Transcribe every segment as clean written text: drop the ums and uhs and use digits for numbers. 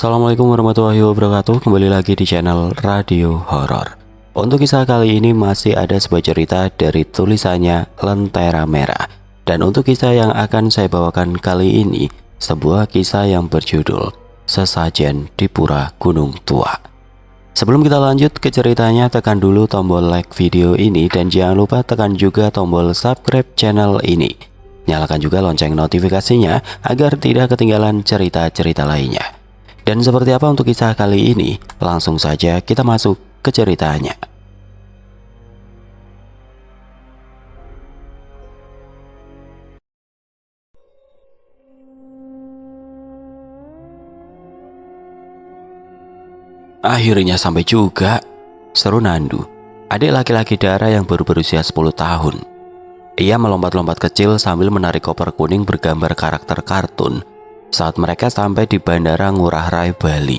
Assalamualaikum warahmatullahi wabarakatuh. Kembali lagi di channel Radio Horor. Untuk kisah kali ini masih ada sebuah cerita dari tulisannya Lentera Merah. Dan untuk kisah yang akan saya bawakan kali ini, sebuah kisah yang berjudul Sesajen di Pura Gunung Tua. Sebelum kita lanjut ke ceritanya, tekan dulu tombol like video ini dan jangan lupa tekan juga tombol subscribe channel ini. Nyalakan juga lonceng notifikasinya agar tidak ketinggalan cerita-cerita lainnya. Dan seperti apa untuk kisah kali ini? Langsung saja kita masuk ke ceritanya. Akhirnya sampai juga, seru Nandu, adik laki-laki Dara yang baru berusia 10 tahun. Ia melompat-lompat kecil sambil menarik koper kuning bergambar karakter kartun saat mereka sampai di Bandara Ngurah Rai, Bali.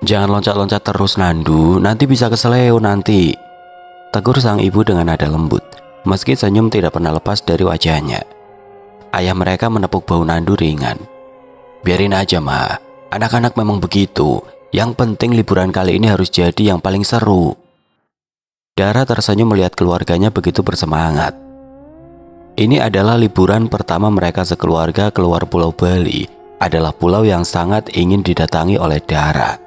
"Jangan loncat-loncat terus Nandu, nanti bisa keseleo nanti," tegur sang ibu dengan nada lembut, meski senyum tidak pernah lepas dari wajahnya. Ayah mereka menepuk bahu Nandu ringan. "Biarin aja Ma, anak-anak memang begitu. Yang penting liburan kali ini harus jadi yang paling seru." Dara tersenyum melihat keluarganya begitu bersemangat. Ini adalah liburan pertama mereka sekeluarga keluar Pulau Bali, adalah pulau yang sangat ingin didatangi oleh Dara.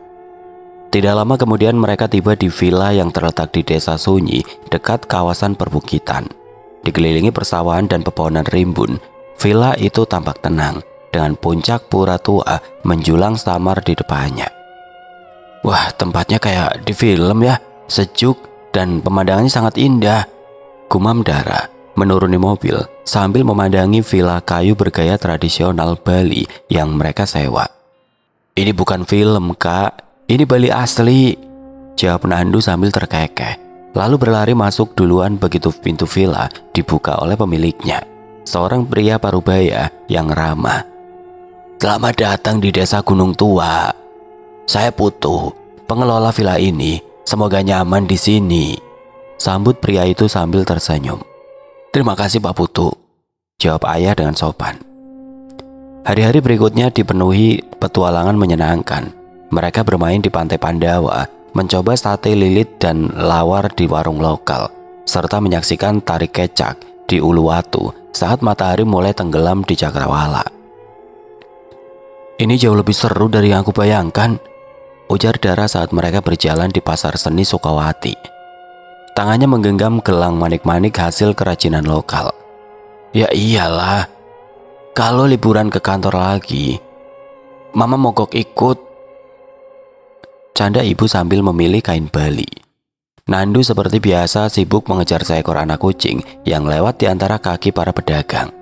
Tidak lama kemudian mereka tiba di villa yang terletak di desa sunyi dekat kawasan perbukitan. Dikelilingi persawahan dan pepohonan rimbun, villa itu tampak tenang dengan puncak pura tua menjulang samar di depannya. "Wah, tempatnya kayak di film ya, sejuk dan pemandangannya sangat indah," gumam Dara menuruni mobil sambil memandangi villa kayu bergaya tradisional Bali yang mereka sewa. "Ini bukan film Kak, ini Bali asli," jawab Nandu sambil terkekeh, lalu berlari masuk duluan begitu pintu villa dibuka oleh pemiliknya, seorang pria parubaya yang ramah. "Selamat datang di desa Gunung Tua. Saya Putu, pengelola villa ini. Semoga nyaman di sini," sambut pria itu sambil tersenyum. "Terima kasih Pak Putu," jawab ayah dengan sopan. Hari-hari berikutnya dipenuhi petualangan menyenangkan. Mereka bermain di pantai Pandawa, mencoba sate lilit dan lawar di warung lokal, serta menyaksikan tarik kecak di Uluwatu saat matahari mulai tenggelam di Cakrawala. "Ini jauh lebih seru dari yang aku bayangkan," ujar Dara saat mereka berjalan di pasar seni Sukawati. Tangannya menggenggam gelang manik-manik hasil kerajinan lokal. "Ya iyalah, kalau liburan ke kantor lagi, Mama mogok ikut," canda ibu sambil memilih kain Bali. Nandu seperti biasa sibuk mengejar seekor anak kucing yang lewat di antara kaki para pedagang.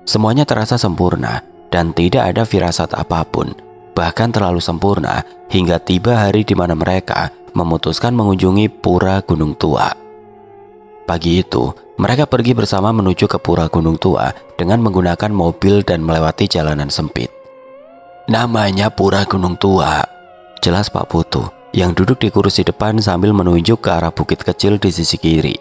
Semuanya terasa sempurna dan tidak ada firasat apapun, bahkan terlalu sempurna hingga tiba hari di mana mereka memutuskan mengunjungi Pura Gunung Tua. Pagi itu, mereka pergi bersama menuju ke Pura Gunung Tua dengan menggunakan mobil dan melewati jalanan sempit. "Namanya Pura Gunung Tua," jelas Pak Putu yang duduk di kursi depan sambil menunjuk ke arah bukit kecil di sisi kiri.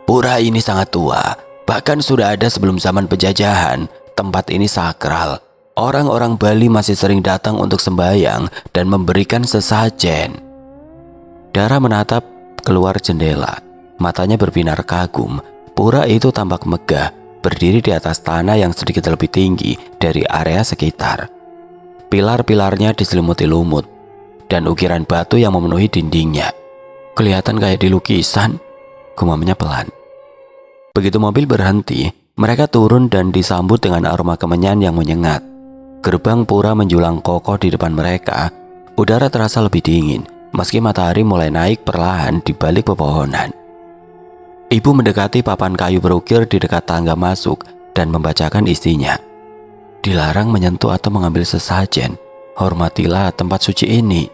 "Pura ini sangat tua, bahkan sudah ada sebelum zaman penjajahan. Tempat ini sakral. Orang-orang Bali masih sering datang untuk sembahyang dan memberikan sesajen." Dara menatap keluar jendela, matanya berbinar kagum. Pura itu tampak megah, berdiri di atas tanah yang sedikit lebih tinggi dari area sekitar. Pilar-pilarnya diselimuti lumut, dan ukiran batu yang memenuhi dindingnya. "Kelihatan kayak di lukisan," gumamnya pelan. Begitu mobil berhenti, mereka turun dan disambut dengan aroma kemenyan yang menyengat. Gerbang pura menjulang kokoh di depan mereka. Udara terasa lebih dingin, meski matahari mulai naik perlahan di balik pepohonan. Ibu mendekati papan kayu berukir di dekat tangga masuk dan membacakan isinya. "Dilarang menyentuh atau mengambil sesajen. Hormatilah tempat suci ini."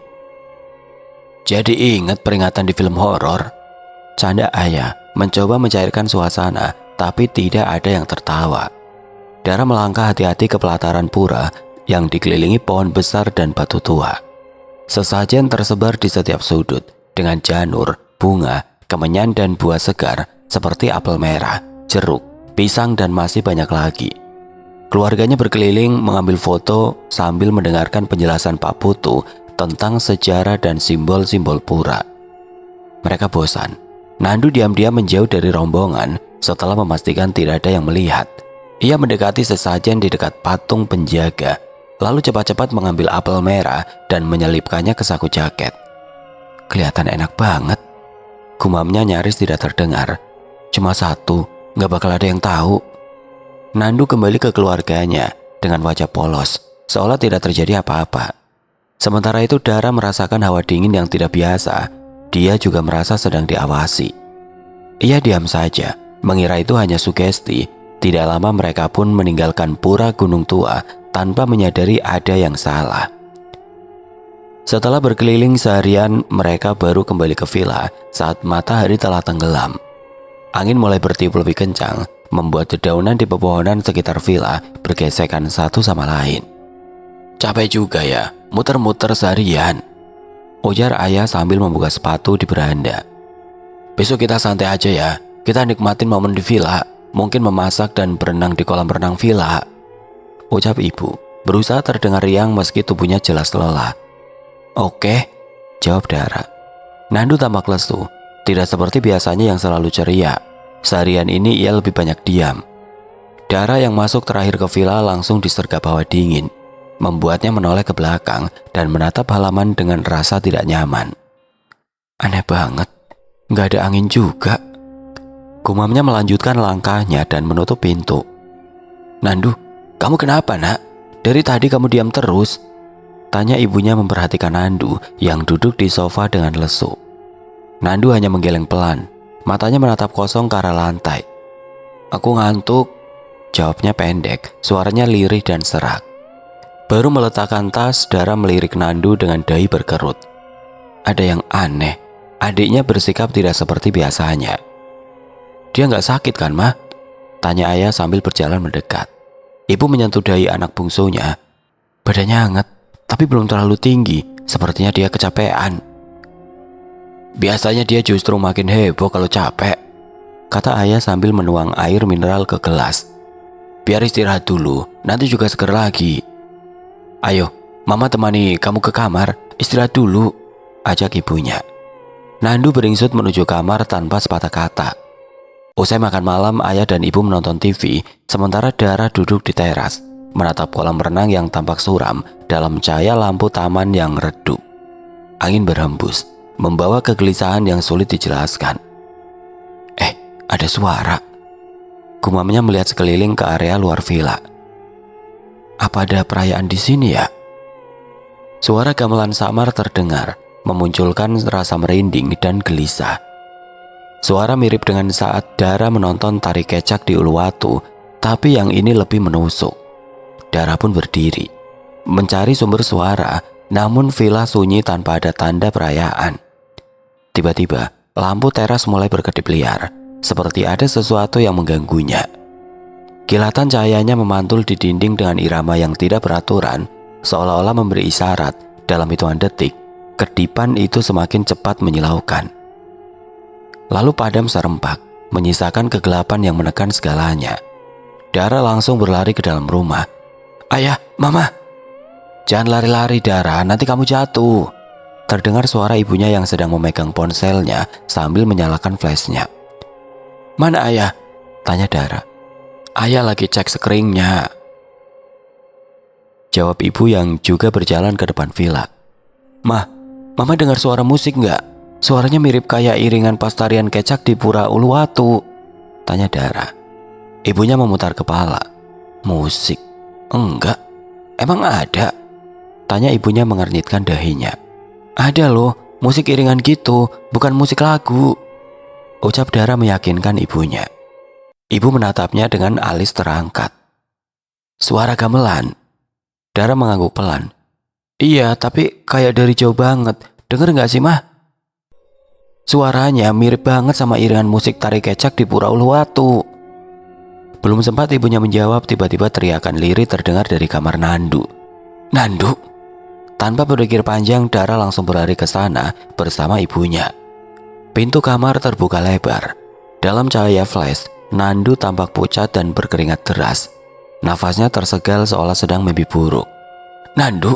"Jadi ingat peringatan di film horor?" canda ayah mencoba mencairkan suasana, tapi tidak ada yang tertawa. Dara melangkah hati-hati ke pelataran pura yang dikelilingi pohon besar dan batu tua. Sesajen tersebar di setiap sudut dengan janur, bunga, kemenyan dan buah segar seperti apel merah, jeruk, pisang dan masih banyak lagi. Keluarganya berkeliling mengambil foto sambil mendengarkan penjelasan Pak Putu tentang sejarah dan simbol-simbol pura. Mereka bosan. Nandu diam-diam menjauh dari rombongan setelah memastikan tidak ada yang melihat. Ia mendekati sesajen di dekat patung penjaga, lalu cepat-cepat mengambil apel merah dan menyelipkannya ke saku jaket. Kelihatan enak banget. Gumamnya nyaris tidak terdengar. Cuma satu, gak bakal ada yang tahu. Nandu kembali ke keluarganya dengan wajah polos, seolah tidak terjadi apa-apa. Sementara itu Dara merasakan hawa dingin yang tidak biasa. Dia juga merasa sedang diawasi. Ia diam saja, mengira itu hanya sugesti. Tidak lama mereka pun meninggalkan pura Gunung Tua tanpa menyadari ada yang salah. Setelah berkeliling seharian, mereka baru kembali ke villa saat matahari telah tenggelam. Angin mulai bertiup lebih kencang, membuat dedaunan di pepohonan sekitar villa bergesekan satu sama lain. Capek juga ya, muter-muter seharian, ujar ayah sambil membuka sepatu di beranda. Besok kita santai aja ya, kita nikmatin momen di villa, mungkin memasak dan berenang di kolam renang villa, ucap ibu, berusaha terdengar riang meski tubuhnya jelas lelah. Oke, jawab Dara. Nandu tampak lesu, tidak seperti biasanya yang selalu ceria. Seharian ini ia lebih banyak diam. Dara yang masuk terakhir ke villa langsung disergap hawa dingin, membuatnya menoleh ke belakang dan menatap halaman dengan rasa tidak nyaman. Aneh banget, gak ada angin juga. Gumamnya melanjutkan langkahnya dan menutup pintu. Nandu, kamu kenapa nak? Dari tadi kamu diam terus, tanya ibunya memperhatikan Nandu yang duduk di sofa dengan lesu. Nandu hanya menggeleng pelan, matanya menatap kosong ke arah lantai. Aku ngantuk, jawabnya pendek, suaranya lirih dan serak. Baru meletakkan tas, Dara melirik Nandu dengan dahi berkerut. Ada yang aneh, adiknya bersikap tidak seperti biasanya. Dia nggak sakit kan, Mah? Tanya ayah sambil berjalan mendekat. Ibu menyentuh dahi anak bungsunya. Badannya hangat, tapi belum terlalu tinggi, sepertinya dia kecapean. Biasanya dia justru makin heboh kalau capek, kata ayah sambil menuang air mineral ke gelas. Biar istirahat dulu, nanti juga seger lagi. Ayo, mama temani kamu ke kamar, istirahat dulu, ajak ibunya. Nandu beringsut menuju kamar tanpa sepatah kata. Usai makan malam, ayah dan ibu menonton TV, sementara Dara duduk di teras, menatap kolam renang yang tampak suram dalam cahaya lampu taman yang redup. Angin berhembus, membawa kegelisahan yang sulit dijelaskan. Ada suara. Gumamnya melihat sekeliling ke area luar villa. Apa ada perayaan di sini ya? Suara gamelan samar terdengar, memunculkan rasa merinding dan gelisah. Suara mirip dengan saat Dara menonton tari kecak di Uluwatu, tapi yang ini lebih menusuk. Dara pun berdiri, mencari sumber suara, namun villa sunyi tanpa ada tanda perayaan. Tiba-tiba, lampu teras mulai berkedip liar, seperti ada sesuatu yang mengganggunya. Kilatan cahayanya memantul di dinding dengan irama yang tidak beraturan, seolah-olah memberi isyarat dalam hitungan detik, kedipan itu semakin cepat menyilaukan. Lalu padam serempak, menyisakan kegelapan yang menekan segalanya. Dara langsung berlari ke dalam rumah. Ayah, mama, jangan lari-lari Dara, nanti kamu jatuh. Terdengar suara ibunya yang sedang memegang ponselnya sambil menyalakan flashnya. Mana ayah? Tanya Dara. Ayah lagi cek screennya, jawab ibu yang juga berjalan ke depan villa. Mama dengar suara musik nggak? Suaranya mirip kayak iringan pas tarian kecak di Pura Uluwatu, tanya Dara. Ibunya memutar kepala. Musik? Enggak. Emang ada? Tanya ibunya mengernyitkan dahinya. Ada loh, musik iringan gitu, bukan musik lagu, ucap Dara meyakinkan ibunya. Ibu menatapnya dengan alis terangkat. Suara gamelan. Dara mengangguk pelan. Iya, tapi kayak dari jauh banget. Denger gak sih, Mah? Suaranya mirip banget sama iringan musik tari kecak di Pura Uluwatu. Belum sempat ibunya menjawab, tiba-tiba teriakan lirih terdengar dari kamar Nandu. Nandu? Tanpa berpikir panjang, Dara langsung berlari ke sana bersama ibunya. Pintu kamar terbuka lebar. Dalam cahaya flash, Nandu tampak pucat dan berkeringat deras. Nafasnya tersegal seolah sedang mimpi buruk. "Nandu!"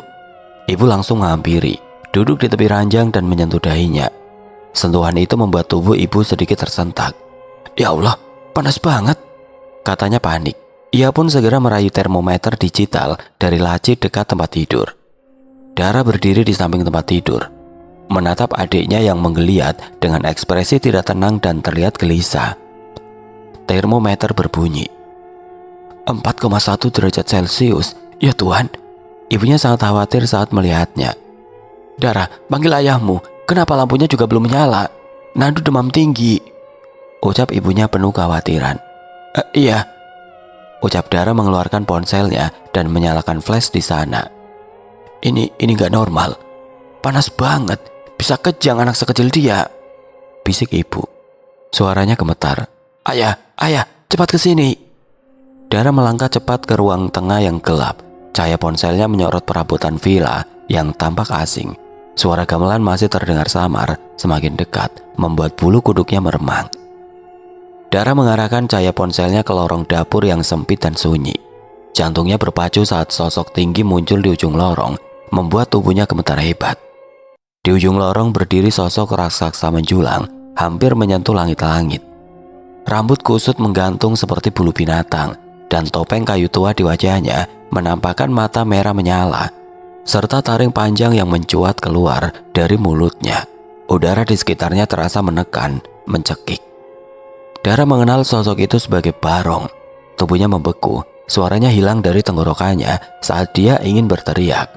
Ibu langsung menghampiri, duduk di tepi ranjang dan menyentuh dahinya. Sentuhan itu membuat tubuh ibu sedikit tersentak. "Ya Allah, panas banget," katanya panik. Ia pun segera merayu termometer digital dari laci dekat tempat tidur. Dara berdiri di samping tempat tidur, menatap adiknya yang menggeliat dengan ekspresi tidak tenang dan terlihat gelisah. Termometer berbunyi. 4,1 derajat Celcius. Ya Tuhan, ibunya sangat khawatir saat melihatnya. "Dara, panggil ayahmu. Kenapa lampunya juga belum menyala? Nandu demam tinggi," ucap ibunya penuh kekhawatiran. Iya," ucap Dara mengeluarkan ponselnya dan menyalakan flash di sana. Ini gak normal. Panas banget. Bisa kejang anak sekecil dia," bisik ibu. Suaranya gemetar. Ayah, cepat ke sini." Dara melangkah cepat ke ruang tengah yang gelap. Cahaya ponselnya menyorot perabotan villa yang tampak asing. Suara gamelan masih terdengar samar, semakin dekat, membuat bulu kuduknya meremang. Dara mengarahkan cahaya ponselnya ke lorong dapur yang sempit dan sunyi. Jantungnya berpacu saat sosok tinggi muncul di ujung lorong, membuat tubuhnya gemetar hebat. Di ujung lorong berdiri sosok raksasa menjulang, hampir menyentuh langit-langit. Rambut kusut menggantung seperti bulu binatang, dan topeng kayu tua di wajahnya menampakkan mata merah menyala, serta taring panjang yang mencuat keluar dari mulutnya. Udara di sekitarnya terasa menekan, mencekik. Dara mengenal sosok itu sebagai Barong. Tubuhnya membeku, suaranya hilang dari tenggorokannya saat dia ingin berteriak.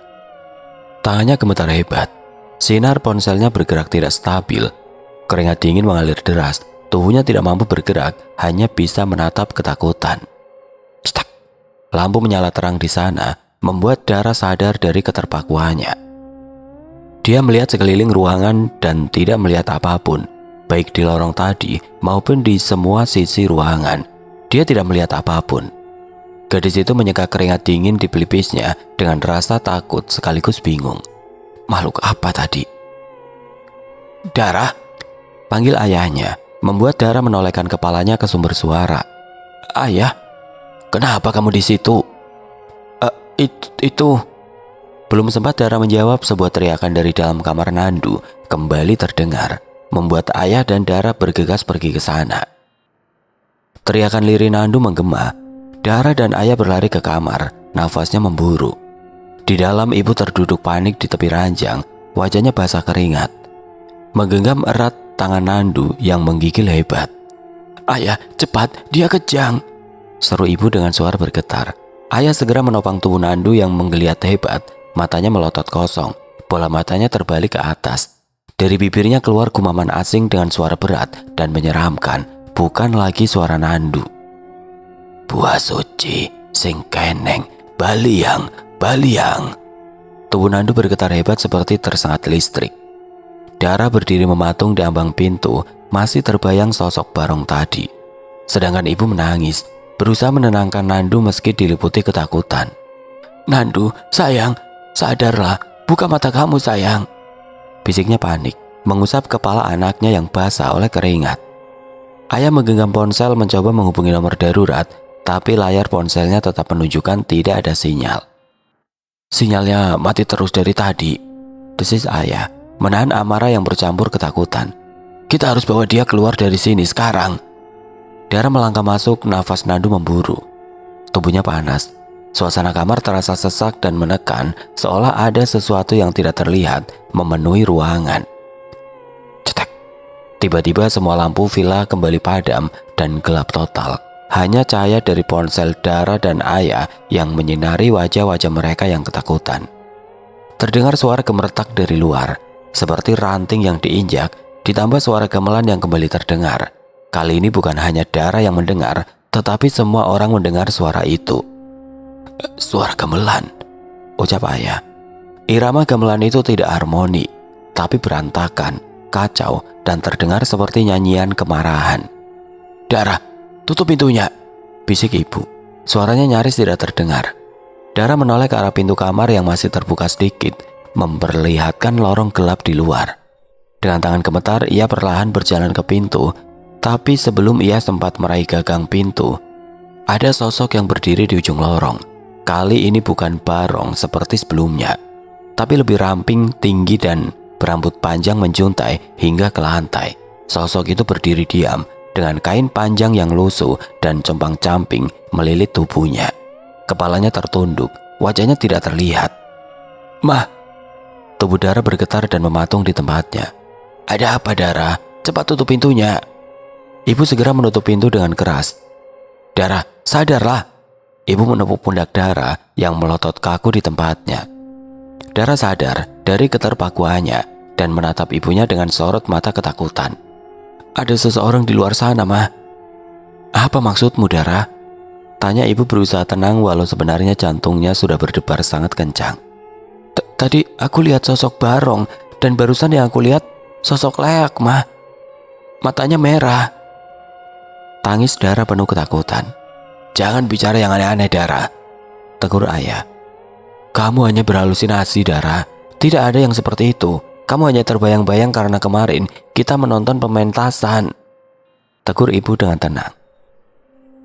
Tangannya gemetar hebat. Sinar ponselnya bergerak tidak stabil. Keringat dingin mengalir deras. Tubuhnya tidak mampu bergerak, hanya bisa menatap ketakutan. Cetak. Lampu menyala terang di sana, membuat Dara sadar dari keterpakuannya. Dia melihat sekeliling ruangan dan tidak melihat apapun, baik di lorong tadi maupun di semua sisi ruangan. Dia tidak melihat apapun. Gadis itu menyeka keringat dingin di pelipisnya dengan rasa takut sekaligus bingung. Makhluk apa tadi? "Dara!" panggil ayahnya, membuat Dara menolehkan kepalanya ke sumber suara. "Ayah, kenapa kamu di situ?" Itu. Belum sempat Dara menjawab, sebuah teriakan dari dalam kamar Nandu kembali terdengar, membuat ayah dan Dara bergegas pergi ke sana. Teriakan lirih Nandu menggema. Dara dan ayah berlari ke kamar, nafasnya memburu. Di dalam ibu terduduk panik di tepi ranjang, wajahnya basah keringat. Menggenggam erat tangan Nandu yang menggigil hebat. "Ayah, cepat, dia kejang," seru ibu dengan suara bergetar. Ayah segera menopang tubuh Nandu yang menggeliat hebat, matanya melotot kosong, bola matanya terbalik ke atas. Dari bibirnya keluar gumaman asing dengan suara berat dan menyeramkan, bukan lagi suara Nandu. "Buah suci, sing keneng, baliang. Tubuh Nandu bergetar hebat seperti tersengat listrik. Dara berdiri mematung di ambang pintu, masih terbayang sosok Barong tadi. Sedangkan ibu menangis, berusaha menenangkan Nandu meski diliputi ketakutan. "Nandu, sayang, sadarlah, buka mata kamu sayang," bisiknya panik, mengusap kepala anaknya yang basah oleh keringat. Ayah menggenggam ponsel mencoba menghubungi nomor darurat, tapi layar ponselnya tetap menunjukkan tidak ada sinyal. "Sinyalnya mati terus dari tadi," desis ayah, menahan amarah yang bercampur ketakutan. "Kita harus bawa dia keluar dari sini sekarang." Dara melangkah masuk, nafas Nandu memburu. Tubuhnya panas. Suasana kamar terasa sesak dan menekan, seolah ada sesuatu yang tidak terlihat memenuhi ruangan. Cetek. Tiba-tiba semua lampu villa kembali padam dan gelap total. Hanya cahaya dari ponsel Dara dan ayah yang menyinari wajah-wajah mereka yang ketakutan. Terdengar suara gemeretak dari luar, seperti ranting yang diinjak, ditambah suara gamelan yang kembali terdengar. Kali ini bukan hanya Dara yang mendengar, tetapi semua orang mendengar suara itu. "Suara gamelan," ucap ayah. Irama gamelan itu tidak harmoni, tapi berantakan, kacau, dan terdengar seperti nyanyian kemarahan. "Dara, tutup pintunya," bisik ibu. Suaranya nyaris tidak terdengar. Dara menoleh ke arah pintu kamar yang masih terbuka sedikit, memperlihatkan lorong gelap di luar. Dengan tangan gemetar, ia perlahan berjalan ke pintu, tapi sebelum ia sempat meraih gagang pintu, Ada sosok yang berdiri di ujung lorong. Kali ini bukan Barong seperti sebelumnya, tapi lebih ramping, tinggi, dan berambut panjang menjuntai hingga ke lantai. Sosok itu berdiri diam dengan kain panjang yang lusuh dan compang-camping melilit tubuhnya. Kepalanya tertunduk, wajahnya tidak terlihat. "Mah!" Tubuh Dara bergetar dan mematung di tempatnya. "Ada apa, Dara? Cepat tutup pintunya." Ibu segera menutup pintu dengan keras. "Dara, sadarlah!" Ibu menepuk pundak Dara yang melotot kaku di tempatnya. Dara sadar dari keterpakuannya dan menatap ibunya dengan sorot mata ketakutan. "Ada seseorang di luar sana, Mah." "Apa maksudmu, Dara?" Tanya ibu berusaha tenang walau sebenarnya jantungnya sudah berdebar sangat kencang. Tadi aku lihat sosok Barong dan barusan yang aku lihat sosok Leak, Mah. Matanya merah." Tangis Dara penuh ketakutan. "Jangan bicara yang aneh-aneh, Dara," tegur ayah. "Kamu hanya berhalusinasi, Dara. Tidak ada yang seperti itu. Kamu hanya terbayang-bayang karena kemarin kita menonton pementasan," tegur ibu dengan tenang.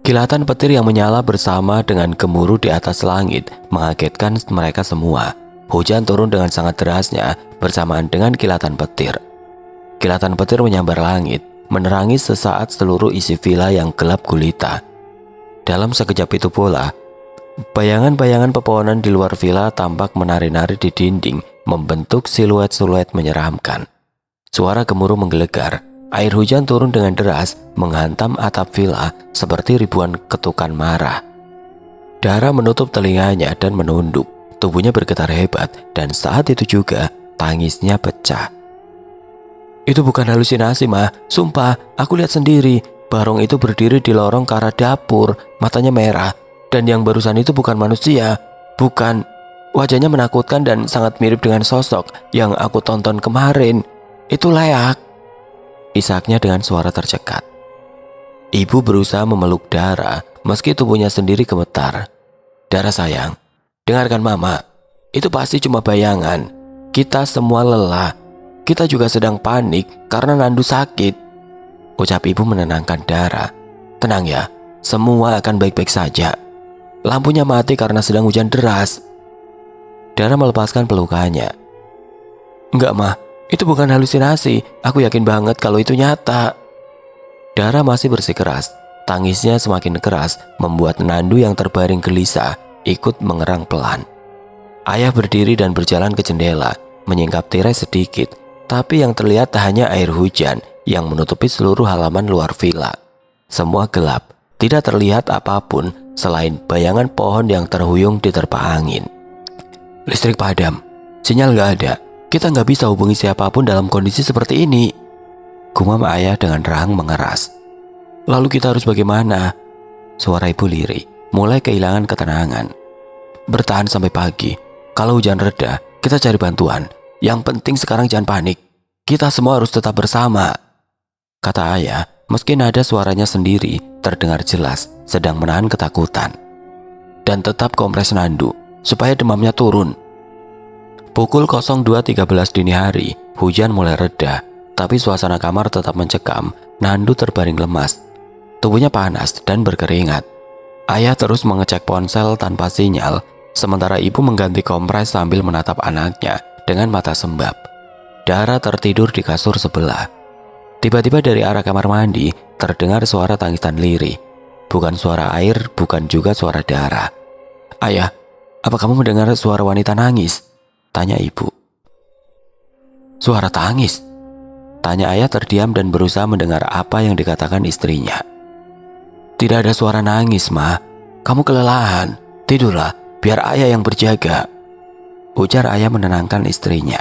Kilatan petir yang menyala bersama dengan gemuruh di atas langit mengagetkan mereka semua. Hujan turun dengan sangat derasnya bersamaan dengan kilatan petir. Kilatan petir menyambar langit, menerangi sesaat seluruh isi villa yang gelap gulita. Dalam sekejap itu pula, bayangan-bayangan pepohonan di luar villa tampak menari-nari di dinding, membentuk siluet-siluet menyeramkan. Suara gemuruh menggelegar, air hujan turun dengan deras, menghantam atap villa seperti ribuan ketukan marah. Dara menutup telinganya dan menunduk, tubuhnya bergetar hebat, dan saat itu juga tangisnya pecah. "Itu bukan halusinasi, Mah. Sumpah, aku lihat sendiri. Barong itu berdiri di lorong ke arah dapur, matanya merah. Dan yang barusan itu bukan manusia. Bukan. Wajahnya menakutkan dan sangat mirip dengan sosok yang aku tonton kemarin. Itu Leak," isaknya dengan suara tercekat. Ibu berusaha memeluk Dara meski tubuhnya sendiri gemetar. "Dara sayang, dengarkan Mama. Itu pasti cuma bayangan. Kita semua lelah. Kita juga sedang panik karena Nandu sakit," ucap ibu menenangkan Dara. "Tenang ya, semua akan baik-baik saja. Lampunya mati karena sedang hujan deras." Dara melepaskan pelukannya. "Enggak, Mah, itu bukan halusinasi. Aku yakin banget kalau itu nyata." Dara masih bersikeras. Tangisnya semakin keras membuat Nandu yang terbaring gelisah ikut mengerang pelan. Ayah berdiri dan berjalan ke jendela, menyingkap tirai sedikit, tapi yang terlihat hanya air hujan yang menutupi seluruh halaman luar villa. Semua gelap, tidak terlihat apapun selain bayangan pohon yang terhuyung diterpa angin. "Listrik padam, sinyal gak ada. Kita gak bisa hubungi siapapun dalam kondisi seperti ini," gumam ayah dengan rahang mengeras. "Lalu kita harus bagaimana?" Suara ibu lirih, mulai kehilangan ketenangan. "Bertahan sampai pagi. Kalau hujan reda, kita cari bantuan. Yang penting sekarang jangan panik. Kita semua harus tetap bersama," kata ayah, meski nada suaranya sendiri terdengar jelas sedang menahan ketakutan. "Dan tetap kompres Nandu, supaya demamnya turun." Pukul 02.13 dini hari, hujan mulai reda, tapi suasana kamar tetap mencekam. Nandu terbaring lemas. Tubuhnya panas dan berkeringat. Ayah terus mengecek ponsel tanpa sinyal, sementara ibu mengganti kompres sambil menatap anaknya dengan mata sembab. Dara tertidur di kasur sebelah. Tiba-tiba dari arah kamar mandi terdengar suara tangisan lirih. Bukan suara air, bukan juga suara Dara. "Ayah, apa kamu mendengar suara wanita nangis?" tanya ibu. "Suara tangis?" tanya ayah terdiam dan berusaha mendengar apa yang dikatakan istrinya. "Tidak ada suara nangis, Ma. Kamu kelelahan. Tidurlah, biar ayah yang berjaga," ujar ayah menenangkan istrinya.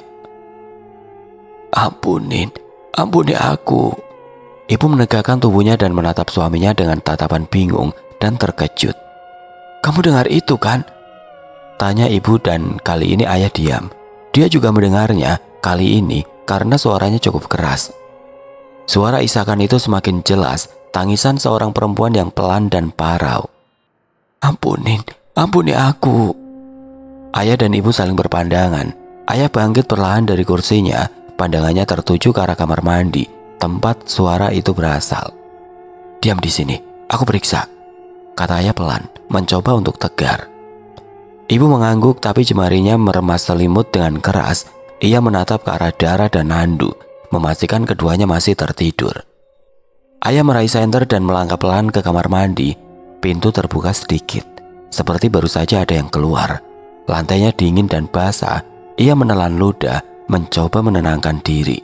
Ampuni aku." Ibu menegakkan tubuhnya dan menatap suaminya dengan tatapan bingung dan terkejut. "Kamu dengar itu kan?" tanya ibu, dan kali ini ayah diam. Dia juga mendengarnya kali ini karena suaranya cukup keras. Suara isakan itu semakin jelas, tangisan seorang perempuan yang pelan dan parau. Ampuni aku." Ayah dan ibu saling berpandangan. Ayah bangkit perlahan dari kursinya, pandangannya tertuju ke arah kamar mandi, tempat suara itu berasal. "Diam di sini, aku periksa," kata ayah pelan, mencoba untuk tegar. Ibu mengangguk tapi jemarinya meremas selimut dengan keras. Ia menatap ke arah Dara dan Nandu, memastikan keduanya masih tertidur. Ayah meraih senter dan melangkah pelan ke kamar mandi. Pintu terbuka sedikit, seperti baru saja ada yang keluar. Lantainya dingin dan basah. Ia menelan ludah, mencoba menenangkan diri.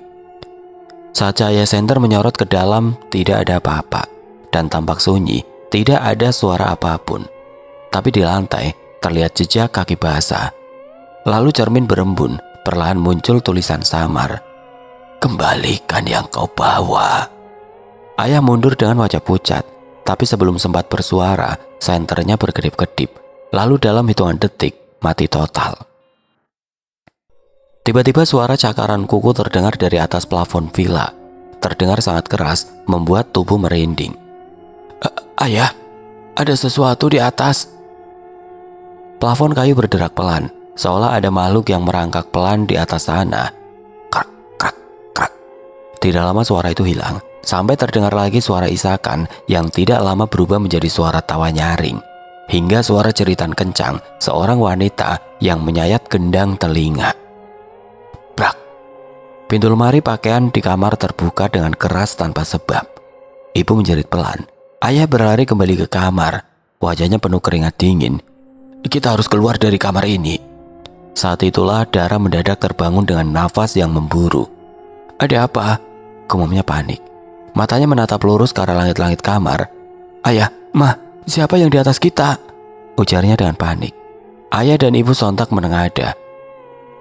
Saat cahaya senter menyorot ke dalam, tidak ada apa-apa. Dan tampak sunyi, tidak ada suara apapun. Tapi di lantai, terlihat jejak kaki basah. Lalu cermin berembun, perlahan muncul tulisan samar. "Kembalikan yang kau bawa." Ayah mundur dengan wajah pucat, tapi sebelum sempat bersuara, senternya berkedip-kedip. Lalu dalam hitungan detik, mati total. Tiba-tiba suara cakaran kuku terdengar dari atas plafon villa. Terdengar sangat keras, membuat tubuh merinding. Ayah, ada sesuatu di atas." Plafon kayu berderak pelan, seolah ada makhluk yang merangkak pelan di atas sana. Krak, krak, krak. Tidak lama suara itu hilang, sampai terdengar lagi suara isakan yang tidak lama berubah menjadi suara tawa nyaring. Hingga suara jeritan kencang seorang wanita yang menyayat gendang telinga. Brak. Pintu lemari pakaian di kamar terbuka dengan keras tanpa sebab. Ibu menjerit pelan. Ayah berlari kembali ke kamar. Wajahnya penuh keringat dingin. "Kita harus keluar dari kamar ini." Saat itulah Dara mendadak terbangun dengan nafas yang memburu. "Ada apa?" Gumamnya panik. Matanya menatap lurus ke arah langit-langit kamar. "Ayah, Mah, siapa yang di atas kita?" ujarnya dengan panik. Ayah dan ibu sontak menengadah.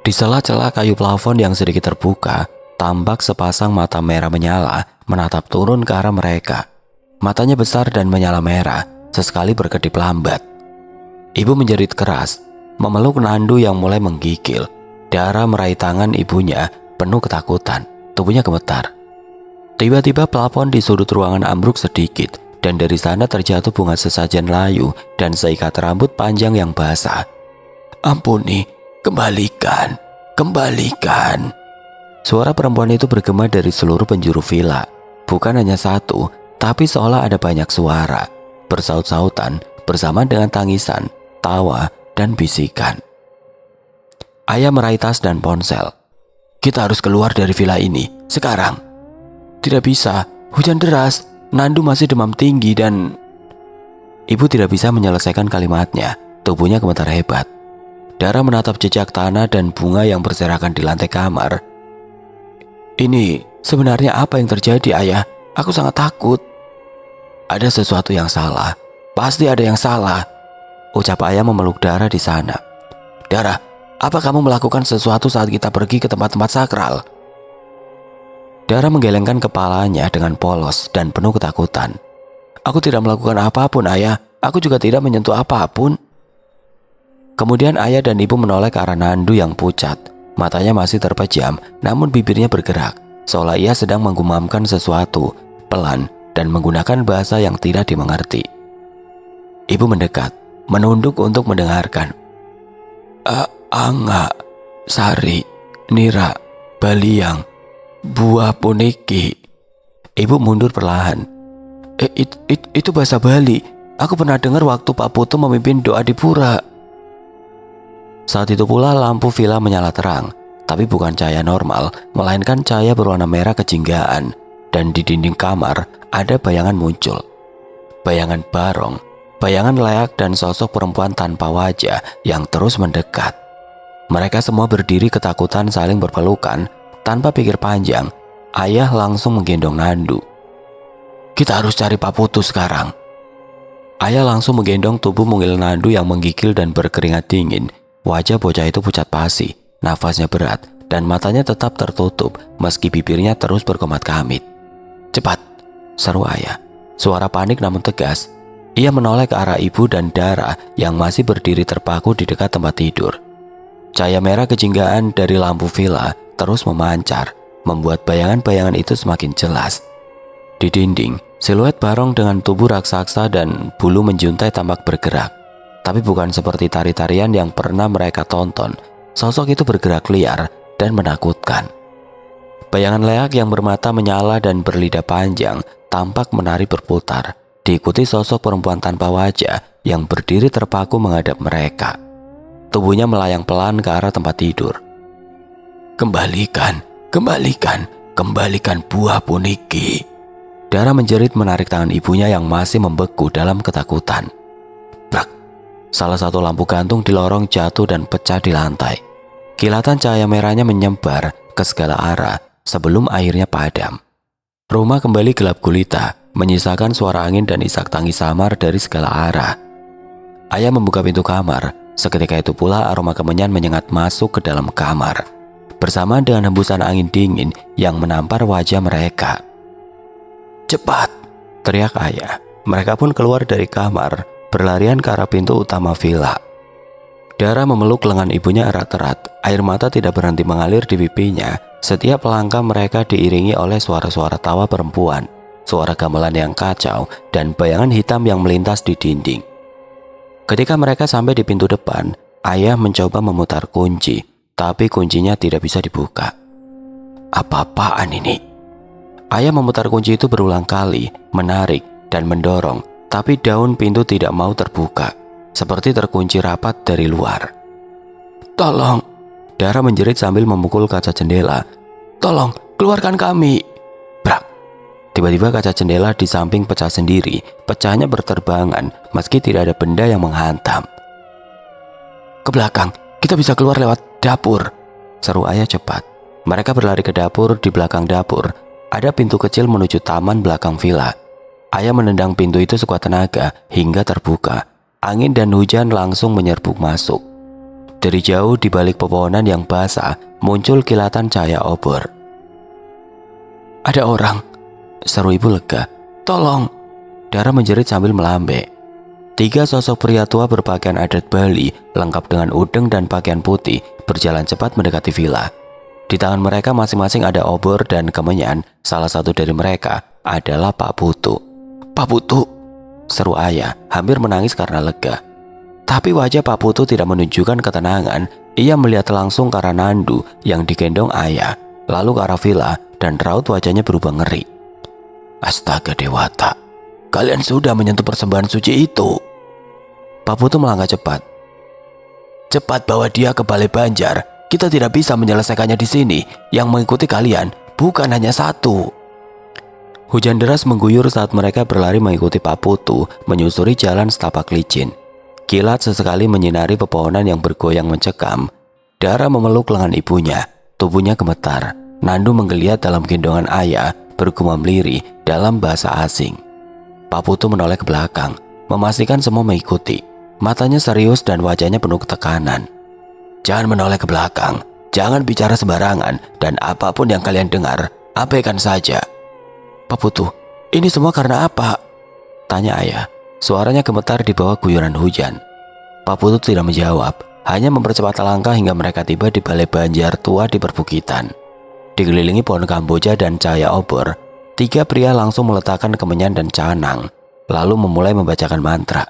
Di sela-sela kayu plafon yang sedikit terbuka, tampak sepasang mata merah menyala menatap turun ke arah mereka. Matanya besar dan menyala merah, sesekali berkedip lambat. Ibu menjerit keras, memeluk Nandu yang mulai menggigil. Dara meraih tangan ibunya, penuh ketakutan. Tubuhnya gemetar. Tiba-tiba plafon di sudut ruangan ambruk sedikit, dan dari sana terjatuh bunga sesajen layu dan seikat rambut panjang yang basah. "Ampuni, kembalikan, kembalikan." Suara perempuan itu bergema dari seluruh penjuru villa. Bukan hanya satu, tapi seolah ada banyak suara, bersaut-sautan bersama dengan tangisan, tawa, dan bisikan. Ayah meraih tas dan ponsel. "Kita harus keluar dari villa ini, sekarang." "Tidak bisa, hujan deras, Nandu masih demam tinggi dan..." Ibu tidak bisa menyelesaikan kalimatnya, tubuhnya gemetar hebat. Dara menatap jejak tanah dan bunga yang berserakan di lantai kamar. "Ini sebenarnya apa yang terjadi, Ayah? Aku sangat takut." "Ada sesuatu yang salah, pasti ada yang salah," ucap ayah memeluk Dara di sana. "Dara, apa kamu melakukan sesuatu saat kita pergi ke tempat-tempat sakral?" Dara menggelengkan kepalanya dengan polos dan penuh ketakutan. "Aku tidak melakukan apapun, Ayah. Aku juga tidak menyentuh apapun." Kemudian ayah dan ibu menoleh ke arah Nandu yang pucat. Matanya masih terpejam, namun bibirnya bergerak, seolah ia sedang menggumamkan sesuatu, pelan dan menggunakan bahasa yang tidak dimengerti. Ibu mendekat, menunduk untuk mendengarkan. "Anga, Sari, Nira, Baliang, buah puniki." Ibu mundur perlahan. Itu bahasa Bali. Aku pernah dengar waktu Pak Putu memimpin doa di pura." Saat itu pula lampu villa menyala terang, tapi bukan cahaya normal, melainkan cahaya berwarna merah kejinggaan. Dan di dinding kamar ada bayangan muncul. Bayangan Barong, bayangan Leak dan sosok perempuan tanpa wajah yang terus mendekat. Mereka semua berdiri ketakutan saling berpelukan. Tanpa pikir panjang, ayah langsung menggendong Nandu. "Kita harus cari Pak Putu sekarang." Ayah langsung menggendong tubuh mungil Nandu yang menggigil dan berkeringat dingin. Wajah bocah itu pucat pasi, nafasnya berat, dan matanya tetap tertutup meski bibirnya terus berkomat kamit. "Cepat!" seru ayah. Suara panik namun tegas. Ia menoleh ke arah ibu dan Dara yang masih berdiri terpaku di dekat tempat tidur. Cahaya merah kejinggaan dari lampu villa terus memancar, membuat bayangan-bayangan itu semakin jelas. Di dinding, siluet Barong dengan tubuh raksasa dan bulu menjuntai tampak bergerak. Tapi bukan seperti tari-tarian yang pernah mereka tonton. Sosok itu bergerak liar dan menakutkan. Bayangan Leak yang bermata menyala dan berlidah panjang tampak menari berputar. diikuti sosok perempuan tanpa wajah yang berdiri terpaku menghadap mereka. Tubuhnya melayang pelan ke arah tempat tidur. Kembalikan, kembalikan, kembalikan buah puniki. Dara menjerit menarik tangan ibunya yang masih membeku dalam ketakutan. Brak! Salah satu lampu gantung di lorong jatuh dan pecah di lantai. Kilatan cahaya merahnya menyebar ke segala arah sebelum akhirnya padam. Rumah kembali gelap gulita, menyisakan suara angin dan isak tangis samar dari segala arah. Ayah membuka pintu kamar, seketika itu pula aroma kemenyan menyengat masuk ke dalam kamar, bersamaan dengan hembusan angin dingin yang menampar wajah mereka. Cepat! Teriak ayah. Mereka pun keluar dari kamar, berlarian ke arah pintu utama villa. Dara memeluk lengan ibunya erat-erat, air mata tidak berhenti mengalir di pipinya. Setiap langkah mereka diiringi oleh suara-suara tawa perempuan, suara gamelan yang kacau, dan bayangan hitam yang melintas di dinding. Ketika mereka sampai di pintu depan, ayah mencoba memutar kunci, tapi kuncinya tidak bisa dibuka. Apa-apaan ini? Ayah memutar kunci itu berulang kali, menarik dan mendorong, tapi daun pintu tidak mau terbuka, seperti terkunci rapat dari luar. Tolong! Dara menjerit sambil memukul kaca jendela. Tolong, keluarkan kami! Brak! Tiba-tiba kaca jendela di samping pecah sendiri. Pecahnya berterbangan meski tidak ada benda yang menghantam. Ke belakang, kita bisa keluar lewat dapur, seru ayah cepat. Mereka berlari ke dapur. Di belakang dapur ada pintu kecil menuju taman belakang villa. Ayah menendang pintu itu sekuat tenaga hingga terbuka. Angin dan hujan langsung menyerbuk masuk. Dari jauh di balik pepohonan yang basah muncul kilatan cahaya obor. Ada orang, seru ibu lega. Tolong! Dara menjerit sambil melambai. 3 sosok pria tua berpakaian adat Bali, lengkap dengan udeng dan pakaian putih, berjalan cepat mendekati villa. Di tangan mereka masing-masing ada obor dan kemenyan. Salah satu dari mereka adalah Pak Putu. Pak Putu! Seru ayah, hampir menangis karena lega. Tapi wajah Pak Putu tidak menunjukkan ketenangan. Ia melihat langsung ke arah Nandu yang digendong ayah, lalu ke arah villa, dan raut wajahnya berubah ngeri. Astaga Dewata, kalian sudah menyentuh persembahan suci itu. Pak Putu melangkah cepat. Cepat bawa dia ke Balai Banjar. Kita tidak bisa menyelesaikannya di sini. Yang mengikuti kalian bukan hanya satu. Hujan deras mengguyur saat mereka berlari mengikuti Pak Putu menyusuri jalan setapak licin. Kilat sesekali menyinari pepohonan yang bergoyang mencekam. Dara memeluk lengan ibunya. Tubuhnya gemetar. Nandu menggeliat dalam gendongan ayah, bergumam lirih dalam bahasa asing. Pak Putu menoleh ke belakang, memastikan semua mengikuti. Matanya serius dan wajahnya penuh tekanan. Jangan menoleh ke belakang, jangan bicara sembarangan, dan apapun yang kalian dengar, abaikan saja. Pak Putu, ini semua karena apa? Tanya ayah. Suaranya gemetar di bawah guyuran hujan. Pak Putu tidak menjawab, hanya mempercepat langkah hingga mereka tiba di Balai Banjar tua di perbukitan. Dikelilingi pohon kamboja dan cahaya obor, 3 pria langsung meletakkan kemenyan dan canang, lalu memulai membacakan mantra.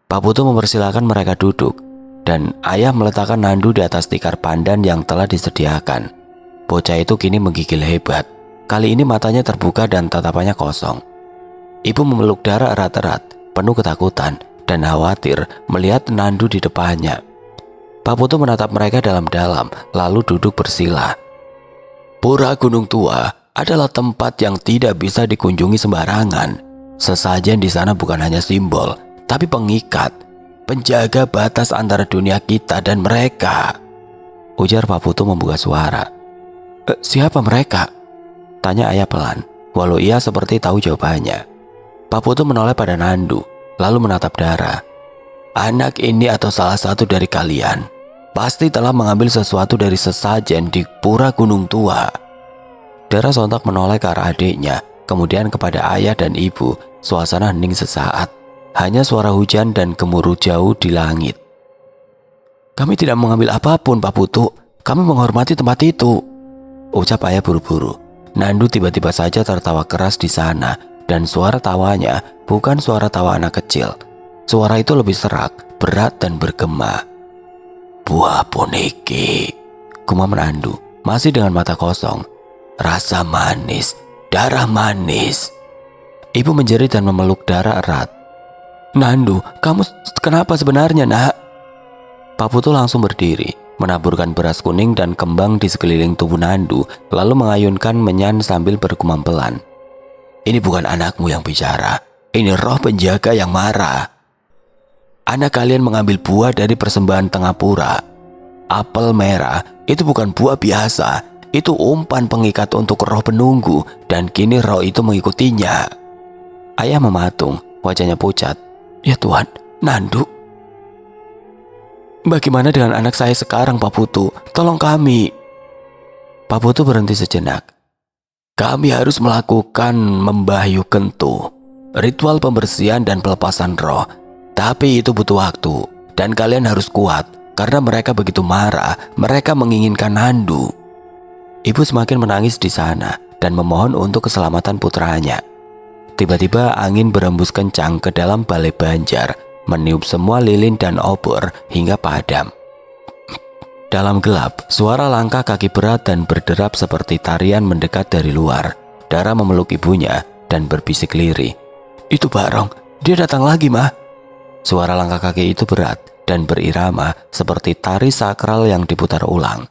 Pak Putu mempersilahkan mereka duduk, dan ayah meletakkan Nandu di atas tikar pandan yang telah disediakan. Bocah itu kini menggigil hebat. Kali ini matanya terbuka dan tatapannya kosong. Ibu memeluk Dara erat-erat, penuh ketakutan dan khawatir melihat Nandu di depannya. Pak Putu menatap mereka dalam-dalam, lalu duduk bersila. Pura Gunung Tua adalah tempat yang tidak bisa dikunjungi sembarangan. Sesajen di sana bukan hanya simbol, tapi pengikat, penjaga batas antara dunia kita dan mereka. Ujar Pak Putu membuka suara. Siapa mereka? Tanya ayah pelan, walau ia seperti tahu jawabannya. Pak Putu menoleh pada Nandu, lalu menatap Dara. Anak ini atau salah satu dari kalian pasti telah mengambil sesuatu dari sesajen di Pura Gunung Tua. Dara sontak menoleh ke arah adiknya, kemudian kepada ayah dan ibu. Suasana hening sesaat, hanya suara hujan dan gemuruh jauh di langit. Kami tidak mengambil apapun, Pak Putu. Kami menghormati tempat itu, ucap ayah buru-buru. Nandu tiba-tiba saja tertawa keras di sana, dan suara tawanya bukan suara tawa anak kecil. Suara itu lebih serak, berat dan bergema. Buah puniki, gumam Nandu, masih dengan mata kosong. Rasa manis, darah manis. Ibu menjerit dan memeluk Dara erat. "Nandu, kamu kenapa sebenarnya, Nak?" Pak Putu langsung berdiri, menaburkan beras kuning dan kembang di sekeliling tubuh Nandu, lalu mengayunkan menyan sambil bergumam pelan. "Ini bukan anakmu yang bicara, ini roh penjaga yang marah. Anak kalian mengambil buah dari persembahan Tengapura. Apel merah itu bukan buah biasa, itu umpan pengikat untuk roh penunggu, dan kini roh itu mengikutinya." Ayah mematung, wajahnya pucat. "Ya Tuhan, Nandu. Bagaimana dengan anak saya sekarang, Pak Putu? Tolong kami." Pak Putu berhenti sejenak. "Kami harus melakukan membahyu kentu, ritual pembersihan dan pelepasan roh. Tapi itu butuh waktu, dan kalian harus kuat, karena mereka begitu marah, mereka menginginkan Nandu." Ibu semakin menangis di sana, dan memohon untuk keselamatan putranya. Tiba-tiba angin berembus kencang ke dalam balai Banjar, meniup semua lilin dan obor hingga padam. Dalam gelap, suara langkah kaki berat dan berderap seperti tarian mendekat dari luar. Dara memeluk ibunya dan berbisik lirih. "Itu Barong, dia datang lagi, Mah." Suara langkah kaki itu berat dan berirama seperti tari sakral yang diputar ulang.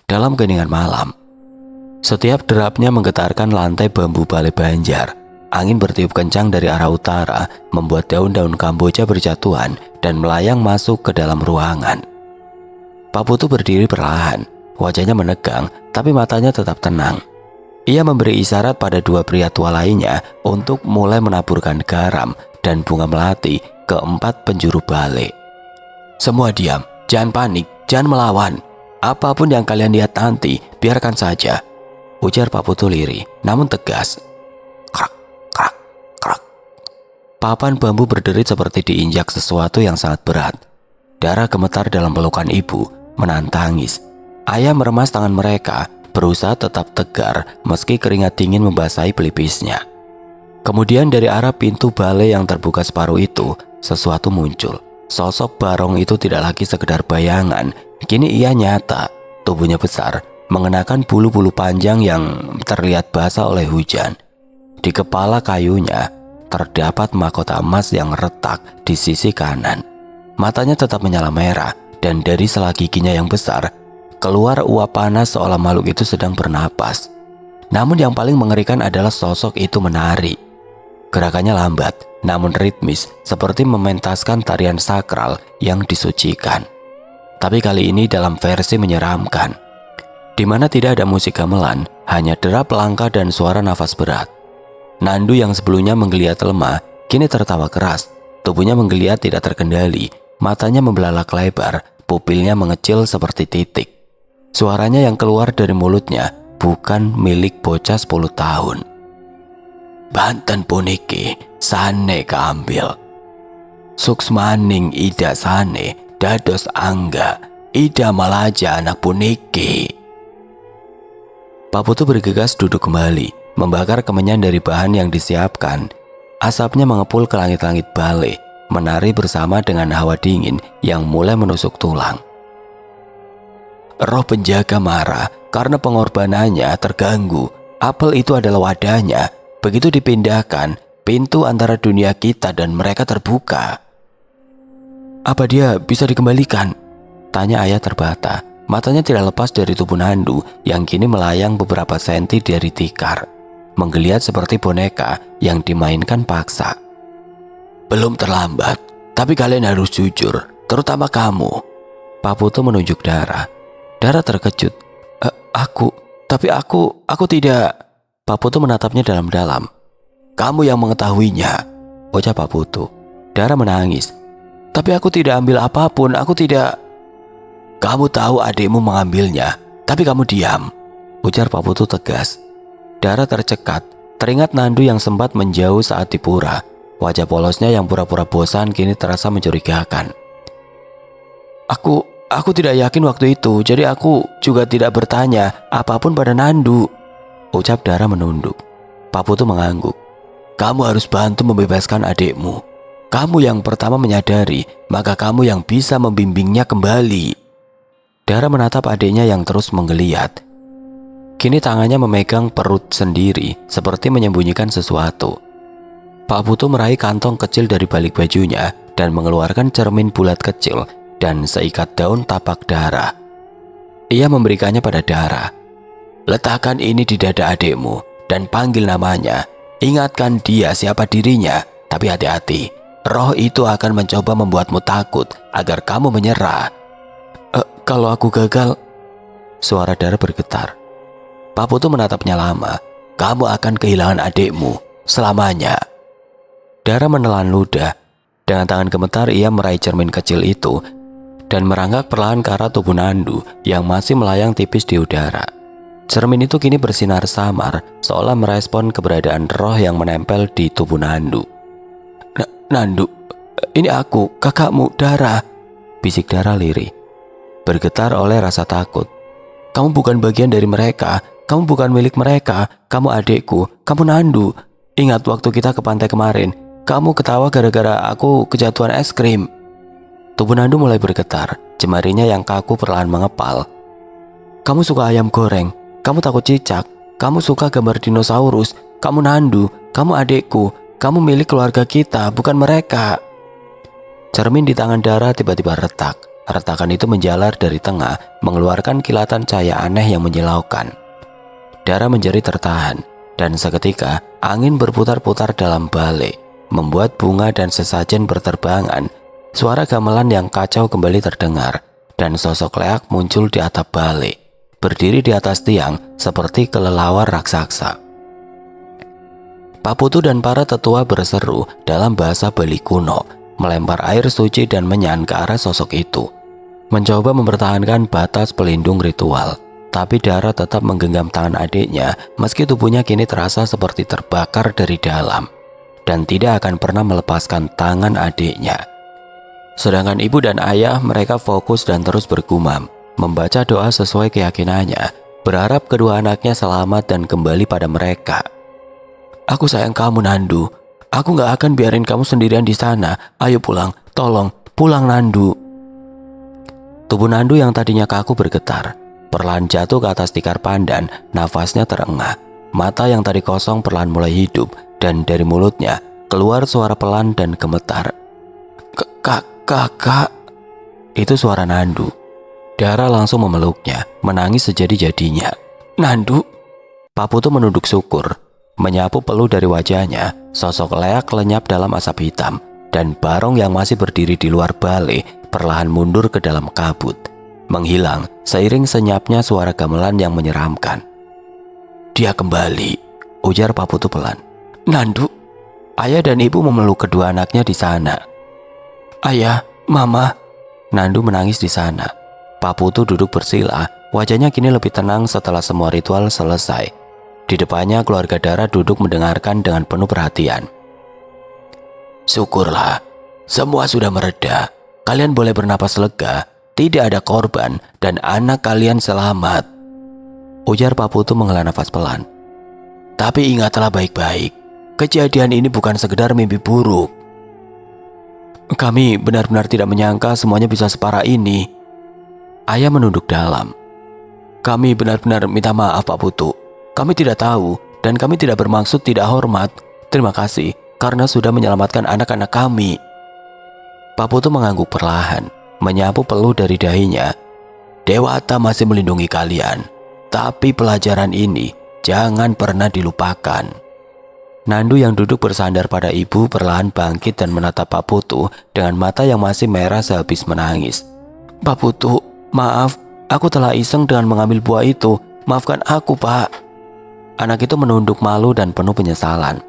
Dalam keheningan malam, setiap derapnya menggetarkan lantai bambu balai Banjar. Angin bertiup kencang dari arah utara, membuat daun-daun kamboja berjatuhan dan melayang masuk ke dalam ruangan. Pak Putu berdiri perlahan, wajahnya menegang, tapi matanya tetap tenang. Ia memberi isyarat pada dua pria tua lainnya untuk mulai menaburkan garam dan bunga melati ke 4 penjuru balai. "Semua diam, jangan panik, jangan melawan. Apapun yang kalian lihat nanti, biarkan saja," ujar Pak Putu lirih, namun tegas. Krak, krak, krak. Papan bambu berderit seperti diinjak sesuatu yang sangat berat. Dara gemetar dalam pelukan ibu, menahan tangis. Ayah meremas tangan mereka, berusaha tetap tegar meski keringat dingin membasahi pelipisnya. Kemudian dari arah pintu balai yang terbuka separuh itu, sesuatu muncul. Sosok Barong itu tidak lagi sekedar bayangan, kini ia nyata. Tubuhnya besar, mengenakan bulu-bulu panjang yang terlihat basah oleh hujan. Di kepala kayunya terdapat mahkota emas yang retak di sisi kanan. Matanya tetap menyala merah, dan dari sela giginya yang besar keluar uap panas seolah makhluk itu sedang bernapas. Namun yang paling mengerikan adalah sosok itu menari. Gerakannya lambat, namun ritmis, seperti mementaskan tarian sakral yang disucikan. Tapi kali ini dalam versi menyeramkan, di mana tidak ada musik gamelan, hanya derap langkah dan suara nafas berat. Nandu yang sebelumnya menggeliat lemah, kini tertawa keras. Tubuhnya menggeliat tidak terkendali, matanya membelalak lebar, pupilnya mengecil seperti titik. Suaranya yang keluar dari mulutnya bukan milik bocah 10 tahun. "Banten puniki, sane kaambil. Suksmaning ida sane, dados angga, ida malaja anak puniki." Pak Putu bergegas duduk kembali, membakar kemenyan dari bahan yang disiapkan. Asapnya mengepul ke langit-langit balai, menari bersama dengan hawa dingin yang mulai menusuk tulang. Roh penjaga marah karena pengorbanannya terganggu. Apel itu adalah wadahnya. Begitu dipindahkan, pintu antara dunia kita dan mereka terbuka. "Apa dia bisa dikembalikan?" tanya ayah terbata. Matanya tidak lepas dari tubuh Nandu yang kini melayang beberapa senti dari tikar, menggeliat seperti boneka yang dimainkan paksa. "Belum terlambat, tapi kalian harus jujur, terutama kamu." Pak Putu menunjuk Dara. Dara terkejut. Tapi aku tidak." Pak Putu menatapnya dalam-dalam. "Kamu yang mengetahuinya," ucap Pak Putu. Dara menangis. "Tapi aku tidak ambil apapun, aku tidak." "Kamu tahu adikmu mengambilnya, tapi kamu diam," ujar Pak Putu tegas. Dara tercekat, teringat Nandu yang sempat menjauh saat di pura. Wajah polosnya yang pura-pura bosan kini terasa mencurigakan. Aku tidak yakin waktu itu, jadi aku juga tidak bertanya apapun pada Nandu," ucap Dara menunduk. Pak Putu mengangguk. "Kamu harus bantu membebaskan adikmu. Kamu yang pertama menyadari, maka kamu yang bisa membimbingnya kembali." Dara menatap adiknya yang terus menggeliat. Kini tangannya memegang perut sendiri, seperti menyembunyikan sesuatu. Pak Putu meraih kantong kecil dari balik bajunya dan mengeluarkan cermin bulat kecil dan seikat daun tapak Dara. Ia memberikannya pada Dara. Letakkan ini di dada adikmu dan panggil namanya. Ingatkan dia siapa dirinya, tapi hati-hati. Roh itu akan mencoba membuatmu takut agar kamu menyerah. Kalau aku gagal, suara Dara bergetar. Pak Putu menatapnya lama. Kamu akan kehilangan adikmu selamanya. Dara menelan ludah. Dengan tangan gemetar ia meraih cermin kecil itu dan merangkak perlahan ke arah tubuh Nandu yang masih melayang tipis di udara. Cermin itu kini bersinar samar, seolah merespon keberadaan roh yang menempel di tubuh Nandu. Nandu, ini aku, kakakmu, Dara, bisik Dara lirih, bergetar oleh rasa takut. Kamu bukan bagian dari mereka, kamu bukan milik mereka, kamu adikku, kamu Nandu. Ingat waktu kita ke pantai kemarin, kamu ketawa gara-gara aku kejatuhan es krim. Tubuh Nandu mulai bergetar, jemarinya yang kaku perlahan mengepal. Kamu suka ayam goreng, kamu takut cicak, kamu suka gambar dinosaurus, kamu Nandu, kamu adikku, kamu milik keluarga kita, bukan mereka. Cermin di tangan Dara tiba-tiba retak. Retakan itu menjalar dari tengah, mengeluarkan kilatan cahaya aneh yang menyilaukan. Dara menjerit tertahan, dan seketika angin berputar-putar dalam balik, membuat bunga dan sesajen berterbangan. Suara gamelan yang kacau kembali terdengar, dan sosok Leak muncul di atap balik, berdiri di atas tiang seperti kelelawar raksasa. Pak Putu dan para tetua berseru dalam bahasa Bali kuno, melempar air suci dan menyan ke arah sosok itu, mencoba mempertahankan batas pelindung ritual. Tapi Dara tetap menggenggam tangan adiknya meski tubuhnya kini terasa seperti terbakar dari dalam, dan tidak akan pernah melepaskan tangan adiknya. Sedangkan ibu dan ayah mereka fokus dan terus bergumam, membaca doa sesuai keyakinannya, berharap kedua anaknya selamat dan kembali pada mereka. Aku sayang kamu Nandu, aku gak akan biarin kamu sendirian di sana. Ayo pulang, tolong, pulang Nandu. Tubuh Nandu yang tadinya kaku bergetar, perlahan jatuh ke atas tikar pandan, nafasnya terengah. Mata yang tadi kosong perlahan mulai hidup, dan dari mulutnya keluar suara pelan dan gemetar. Kakak, itu suara Nandu. Dara langsung memeluknya, menangis sejadi-jadinya. Nandu. Pak Putu menunduk syukur, menyapu peluh dari wajahnya. Sosok Leak lenyap dalam asap hitam, dan Barong yang masih berdiri di luar balai perlahan mundur ke dalam kabut, menghilang seiring senyapnya suara gamelan yang menyeramkan. Dia kembali, ujar Pak Putu pelan. Nandu, ayah dan ibu memeluk kedua anaknya di sana. Ayah, mama, Nandu menangis di sana. Pak Putu duduk bersila, wajahnya kini lebih tenang setelah semua ritual selesai. Di depannya keluarga Dara duduk mendengarkan dengan penuh perhatian. Syukurlah, semua sudah mereda. Kalian boleh bernapas lega, tidak ada korban dan anak kalian selamat, ujar Pak Putu menghela nafas pelan. Tapi ingatlah baik-baik, kejadian ini bukan sekedar mimpi buruk. Kami benar-benar tidak menyangka semuanya bisa separah ini. Ayah menunduk dalam. Kami benar-benar minta maaf Pak Putu. Kami tidak tahu dan kami tidak bermaksud tidak hormat. Terima kasih karena sudah menyelamatkan anak-anak kami. Pak Putu mengangguk perlahan, menyapu peluh dari dahinya. Dewata masih melindungi kalian, tapi pelajaran ini jangan pernah dilupakan. Nandu yang duduk bersandar pada ibu perlahan bangkit dan menatap Pak Putu dengan mata yang masih merah sehabis menangis. Pak Putu, maaf, aku telah iseng dengan mengambil buah itu. Maafkan aku, Pak. Anak itu menunduk malu dan penuh penyesalan.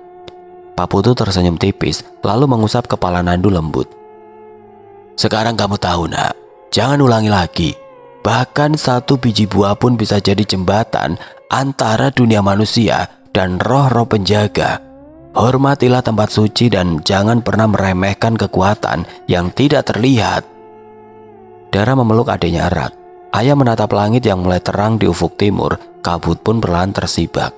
Pak Putu tersenyum tipis, lalu mengusap kepala Nandu lembut. Sekarang kamu tahu nak, jangan ulangi lagi. Bahkan satu biji buah pun bisa jadi jembatan antara dunia manusia dan roh-roh penjaga. Hormatilah tempat suci dan jangan pernah meremehkan kekuatan yang tidak terlihat. Dara memeluk adiknya erat. Ayah menatap langit yang mulai terang di ufuk timur. Kabut pun perlahan tersibak.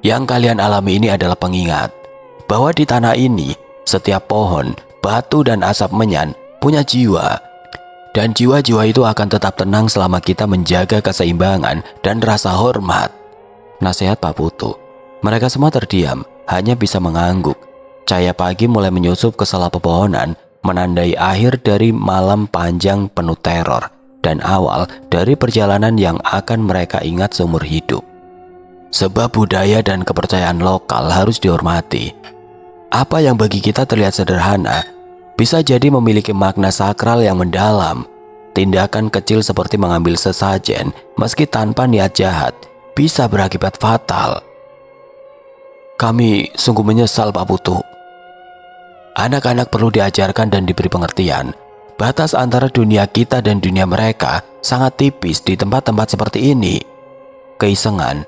Yang kalian alami ini adalah pengingat bahwa di tanah ini setiap pohon, batu dan asap menyan punya jiwa. Dan jiwa-jiwa itu akan tetap tenang selama kita menjaga keseimbangan dan rasa hormat. Nasihat Pak Putu. Mereka semua terdiam, hanya bisa mengangguk. Cahaya pagi mulai menyusup ke sela pepohonan, menandai akhir dari malam panjang penuh teror dan awal dari perjalanan yang akan mereka ingat seumur hidup. Sebab budaya dan kepercayaan lokal harus dihormati. Apa yang bagi kita terlihat sederhana, bisa jadi memiliki makna sakral yang mendalam. Tindakan kecil seperti mengambil sesajen, meski tanpa niat jahat, bisa berakibat fatal. Kami sungguh menyesal, Pak Putu. Anak-anak perlu diajarkan dan diberi pengertian. Batas antara dunia kita dan dunia mereka sangat tipis di tempat-tempat seperti ini. Keisengan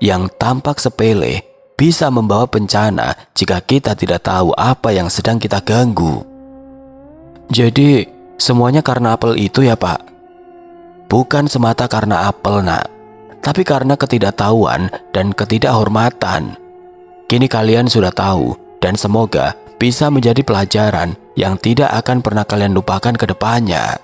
yang tampak sepele bisa membawa bencana jika kita tidak tahu apa yang sedang kita ganggu. Jadi, semuanya karena apel itu ya, Pak? Bukan semata karena apel, Nak, tapi karena ketidaktahuan dan ketidakhormatan. Kini kalian sudah tahu, dan semoga bisa menjadi pelajaran yang tidak akan pernah kalian lupakan ke depannya.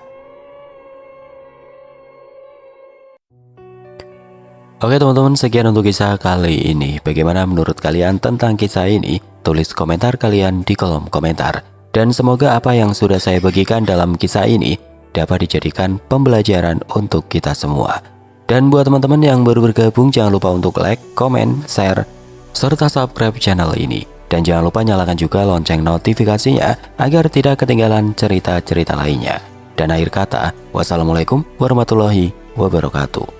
Oke teman-teman, sekian untuk kisah kali ini. Bagaimana menurut kalian tentang kisah ini? Tulis komentar kalian di kolom komentar. Dan semoga apa yang sudah saya bagikan dalam kisah ini dapat dijadikan pembelajaran untuk kita semua. Dan buat teman-teman yang baru bergabung, jangan lupa untuk like, komen, share, serta subscribe channel ini. Dan jangan lupa nyalakan juga lonceng notifikasinya agar tidak ketinggalan cerita-cerita lainnya. Dan akhir kata, wassalamualaikum warahmatullahi wabarakatuh.